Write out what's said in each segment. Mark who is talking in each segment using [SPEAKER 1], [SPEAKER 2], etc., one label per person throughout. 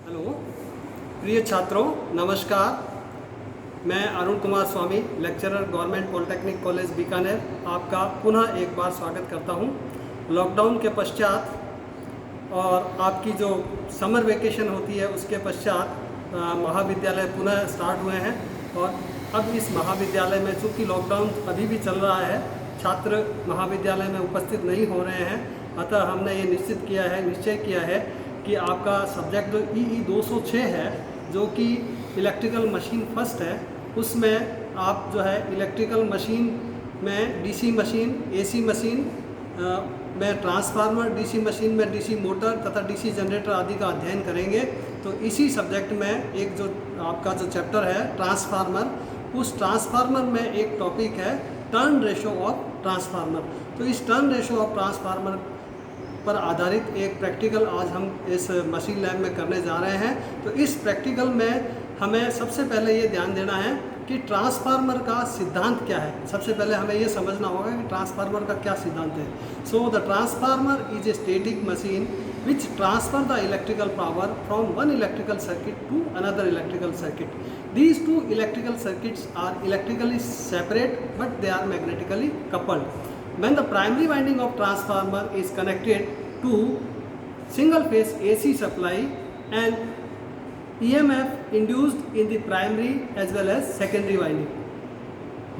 [SPEAKER 1] Hello प्रिय छात्रों, नमस्कार। मैं Arun Kumar Swami, lecturer government polytechnic college Bikaner, आपका पुनः एक बार स्वागत करता हूं। लॉकडाउन के पश्चात और आपकी जो समर वेकेशन होती है उसके पश्चात महाविद्यालय पुनः स्टार्ट हुए हैं और अब इस महाविद्यालय में चूँकि लॉकडाउन अभी भी चल रहा है, छात्र महाविद्यालय में उपस्थित नहीं हो रहे हैं, अतः हमने ये निश्चय किया है कि आपका सब्जेक्ट जो EE 206 है, जो कि इलेक्ट्रिकल मशीन फर्स्ट है, उसमें आप जो है इलेक्ट्रिकल मशीन में DC मशीन, AC मशीन में ट्रांसफार्मर, DC मशीन में DC मोटर तथा DC जनरेटर आदि का अध्ययन करेंगे। तो इसी सब्जेक्ट में एक जो आपका जो चैप्टर है ट्रांसफार्मर, उस ट्रांसफार्मर में एक टॉपिक है टर्न रेशो ऑफ ट्रांसफार्मर। तो इस टर्न रेशो ऑफ ट्रांसफार्मर पर आधारित एक प्रैक्टिकल आज हम इस मशीन लैब में करने जा रहे हैं। तो इस प्रैक्टिकल में हमें सबसे पहले ये ध्यान देना है कि ट्रांसफार्मर का सिद्धांत क्या है। सबसे पहले हमें ये समझना होगा कि ट्रांसफार्मर का क्या सिद्धांत है। So the transformer is a static machine which transfer the electrical power from one electrical circuit to another electrical circuit. These two electrical circuits are electrically separate but they are magnetically coupled. When the primary winding of transformer is connected to single phase AC supply and EMF induced in the primary as well as secondary winding.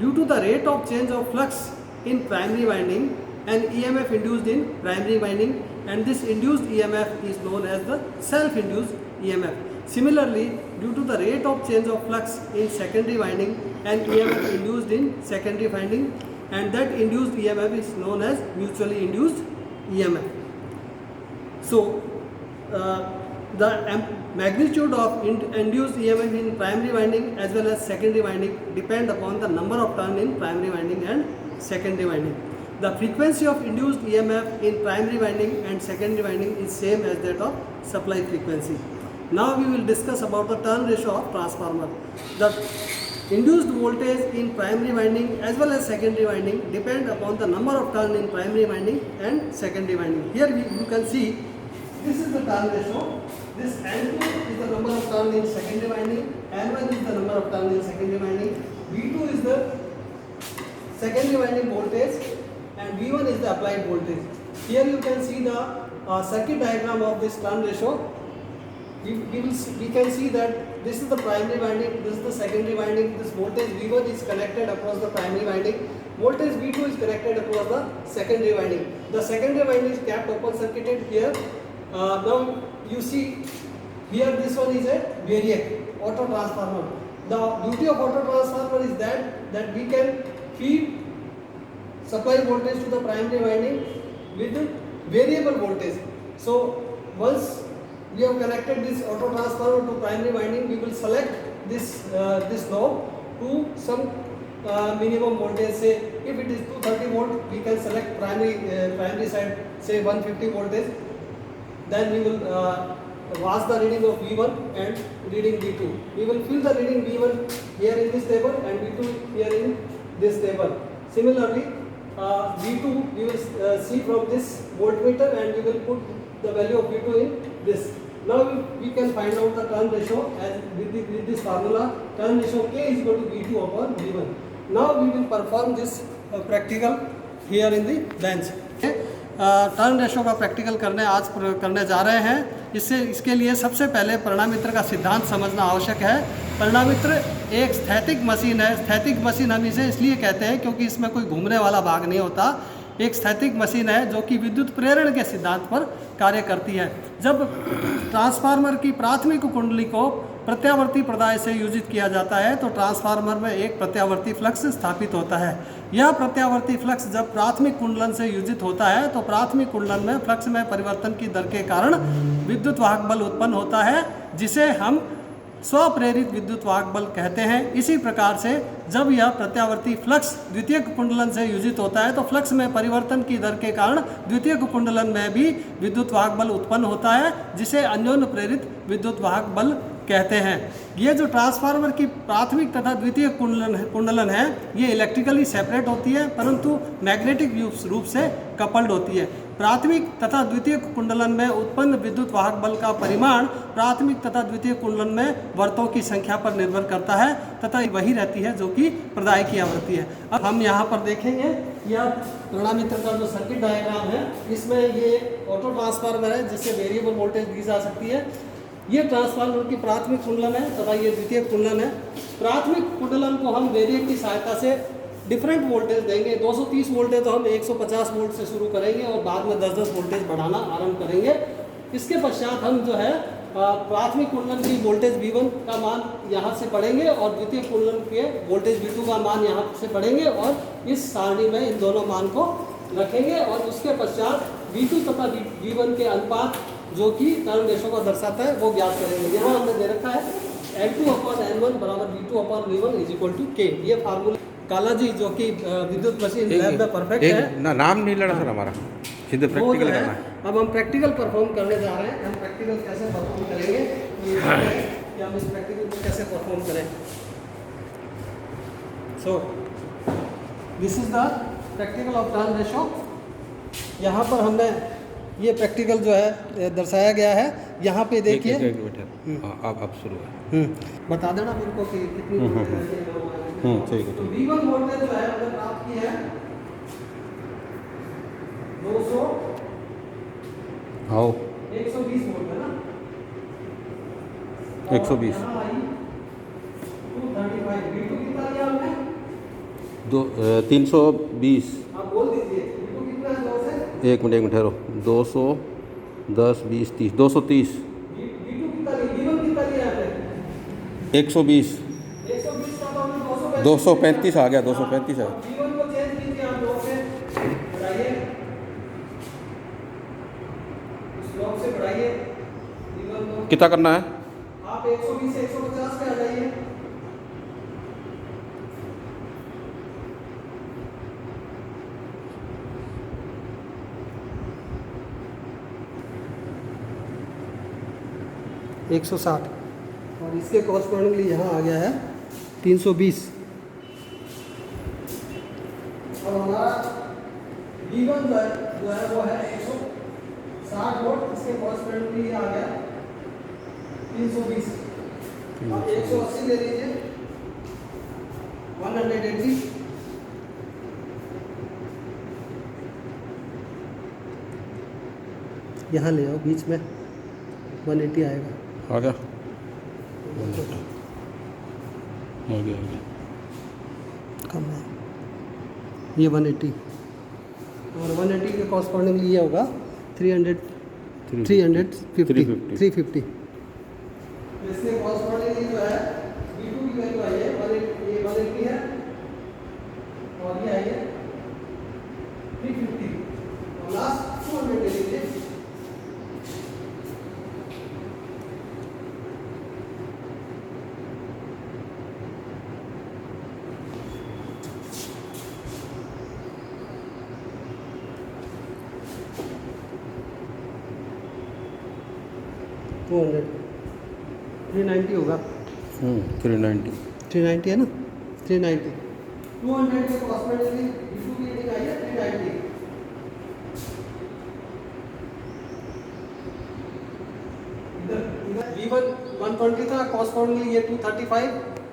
[SPEAKER 1] Due to the rate of change of flux in primary winding and EMF induced in primary winding, and this induced EMF is known as the self-induced EMF. Similarly, due to the rate of change of flux in secondary winding and EMF induced in secondary winding, and that induced EMF is known as mutually induced EMF. So, the magnitude of induced EMF in primary winding as well as secondary winding depend upon the number of turn in primary winding and secondary winding. The frequency of induced EMF in primary winding and secondary winding is same as that of supply frequency. Now we will discuss about the turn ratio of transformer. The induced voltage in primary winding as well as secondary winding depend upon the number of turn in primary winding and secondary winding. Here you can see this is the turn ratio. This N2 is the number of turn in secondary winding, N1 is the number of turn in secondary winding, V2 is the secondary winding voltage and V1 is the applied voltage. Here you can see the circuit diagram of this turn ratio. We can see that this is the primary winding, this is the secondary winding, this voltage V1 is connected across the primary winding, voltage V2 is connected across the secondary winding. The secondary winding is kept open circuited here. Now you see here this one is a variac auto transformer. The beauty of auto transformer is that we can feed supply voltage to the primary winding with variable voltage. So once we have connected this auto transformer to primary winding, we will select this knob to some minimum voltage. Say if it is 230 volt, we can select primary side, say 150 voltage. Then we will watch the reading of V1 and reading V2. We will fill the reading V1 here in this table and V2 here in this table. Similarly, V2 we will see from this voltmeter and we will put the value of V2 in this. Now we can find out the turn ratio as with this formula. Turn ratio K is equal to V2 upon V1. Now we will perform this practical here in the bench. Turn ratio का practical करने जा रहे हैं। इसके लिए सबसे पहले परिणामित्र का सिद्धांत समझना आवश्यक है। परिणामित्र एक स्थैतिक मशीन है। स्थैतिक मशीन हम इसे इसलिए कहते हैं क्योंकि इसमें कोई घूमने वाला भाग नहीं होता। एक स्थैतिक मशीन है जो कि विद्युत प्रेरण के सिद्धांत पर कार्य करती है। जब ट्रांसफार्मर की प्राथमिक कुंडली को प्रत्यावर्ती प्रदाय से योजित किया जाता है तो ट्रांसफार्मर में एक प्रत्यावर्ती फ्लक्स स्थापित होता है। यह प्रत्यावर्ती फ्लक्स जब प्राथमिक कुंडलन से योजित होता है तो प्राथमिक कुंडलन में फ्लक्स में परिवर्तन की दर के कारण विद्युत वाहक बल उत्पन्न होता है, जिसे हम स्वप्रेरित विद्युत वाहक बल कहते हैं। इसी प्रकार से जब यह प्रत्यावर्ती फ्लक्स द्वितीयक कुंडलन से योजित होता है तो फ्लक्स में परिवर्तन की दर के कारण द्वितीयक कुंडलन में भी विद्युत वाहक बल उत्पन्न होता है, जिसे अन्योन्य प्रेरित विद्युत वाहक बल कहते हैं। ये जो ट्रांसफार्मर की प्राथमिक तथा द्वितीय कुंडलन है, ये इलेक्ट्रिकली सेपरेट होती है परंतु मैग्नेटिक रूप से कपल्ड होती है। प्राथमिक तथा द्वितीय कुंडलन में उत्पन्न विद्युत वाहक बल का परिमाण प्राथमिक तथा द्वितीय कुंडलन में वर्तों की संख्या पर निर्भर करता है तथा वही रहती है जो कि प्रदाय की आवृत्ति है। अब हम यहाँ पर देखेंगे यह प्रणा-मित्र का जो सर्किट डायग्राम है, इसमें ये ऑटो ट्रांसफार्मर है जिससे वेरिएबल वोल्टेज दी जा सकती है। ये ट्रांसफार्मर की प्राथमिक कुंडलन है तथा ये द्वितीय कुंडलन है। प्राथमिक कुंडलन को हम वेरिएक की सहायता से डिफरेंट वोल्टेज देंगे। 230 वोल्टेज तो हम 150 वोल्ट से शुरू करेंगे और बाद में 10-10 वोल्टेज बढ़ाना आरंभ करेंगे। इसके पश्चात हम जो है प्राथमिक कुंडलन की वोल्टेज V1 का मान यहाँ से पढ़ेंगे और द्वितीय कुंडलन के वोल्टेज V2 का मान यहाँ से पढ़ेंगे और इस सारणी में इन दोनों मान को रखेंगे और उसके पश्चात V2 तथा V1 के अनुपात जो कि टर्न रेशो को दर्शाता है वो ज्ञात करेंगे। यहाँ हमने दे रखा है N2/N1 बराबर V2/V1 is equal to K। ये फार्मूला काला जी जो कि विद्युत मशीन लैब में परफेक्ट है
[SPEAKER 2] ना, नाम नहीं लेना सर हमारा, सीधे प्रैक्टिकल करना है।
[SPEAKER 1] अब हम प्रैक्टिकल परफॉर्म करने जा रहे हैं। हम प्रैक्टिकल कैसे परफॉर्म करेंगे कि हम इस प्रैक्टिकल को कैसे परफॉर्म करें। So this is the practical of turn ratio. यहाँ पर हमने ये प्रैक्टिकल जो है दर्शाया गया है। यहाँ पे देखिए
[SPEAKER 2] आप शुरू है
[SPEAKER 1] बता देना मेरे को कि कितनी
[SPEAKER 2] ठीक है।
[SPEAKER 1] तो V1 वोल्टेज जो है हमने प्राप्त की है 200
[SPEAKER 2] आओ
[SPEAKER 1] 120 वोल्ट है ना,
[SPEAKER 2] 120
[SPEAKER 1] 235। V2 कितना दिया हमने
[SPEAKER 2] 320।
[SPEAKER 1] आप बोल दीजिए V2 कितना है 2 से।
[SPEAKER 2] एक मिनट ठहरो, 210 20 30 230।
[SPEAKER 1] V2 कितना लिया, V1 कितना लिया आपने
[SPEAKER 2] 120
[SPEAKER 1] का तो हमने
[SPEAKER 2] 235 आ गया, 235 है।
[SPEAKER 1] V1 को चेंज कीजिए आप 2 से बढ़ाइए, उस ब्लॉक से बढ़ाइए V1 को।
[SPEAKER 2] कितना करना है
[SPEAKER 1] आप 120 से 150 पे आ जाइए। $160 और इसके कॉरस्पॉन्डिंगली यहाँ आ गया है 320। और हमारा V1 जो है वो है 160 वोल्ट, इसके कॉरस्पॉन्डिंगली आ गया 320। अब 180 ले लीजिए 180। यहाँ ले आओ बीच में 180 आएगा।
[SPEAKER 2] आ गया हो गया
[SPEAKER 1] कम है ये 180 और 180 के कॉरस्पॉन्डिंगली ये होगा 350। इसके कॉरस्पॉन्डिंगली जो है V2 की वैल्यू आई है 180 है और ये आई है 350 और लास्ट 200 ले लीजिए। $200 390 होगा। 390 है ना, 390 200 के कॉरस्पॉन्डिंगली V2 की रीडिंग आई है 390। इधर V1 120 था, कॉरस्पॉन्डिंगली ये 235।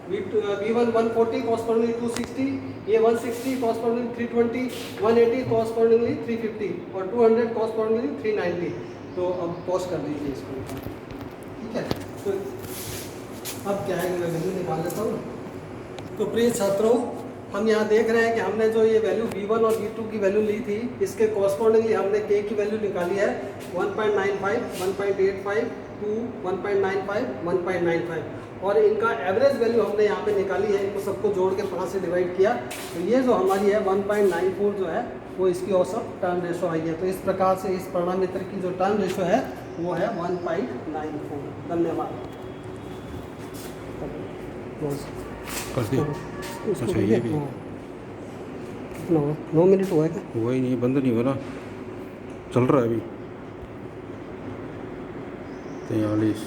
[SPEAKER 1] V1 140 कॉरस्पॉन्डिंगली 260, ये 160 कॉरस्पॉन्डिंगली 320, 180 कॉरस्पॉन्डिंगली 350 और 200 कॉरस्पॉन्डिंगली 390। तो अब पॉज कर दीजिए इसको, ठीक है। तो अब क्या है मैं वैल्यू निकाल लेता हूँ। तो प्रिय छात्रों, हम यहाँ देख रहे हैं कि हमने जो ये वैल्यू V1 और V2 की वैल्यू ली थी, इसके कॉरस्पॉन्डिंगली हमने K की वैल्यू निकाली है 1.95, 1.85, 2, 1.95, 1.95 और इनका एवरेज वैल्यू हमने यहाँ पे निकाली है। इनको सबको जोड़ के 5 से डिवाइड किया तो ये जो हमारी है 1.94 जो है वो इसकी औसत टर्न रेशो आई है। तो इस प्रकार से इस प्रणा-मित्र की जो टर्न रेशो है वो है 1.94। धन्यवाद।
[SPEAKER 2] अच्छा ये भी
[SPEAKER 1] कितना हुआ? 9 मिनट हुआ है क्या?
[SPEAKER 2] हुआ ही नहीं, बंद नहीं हुआ ना, चल रहा है अभी 43।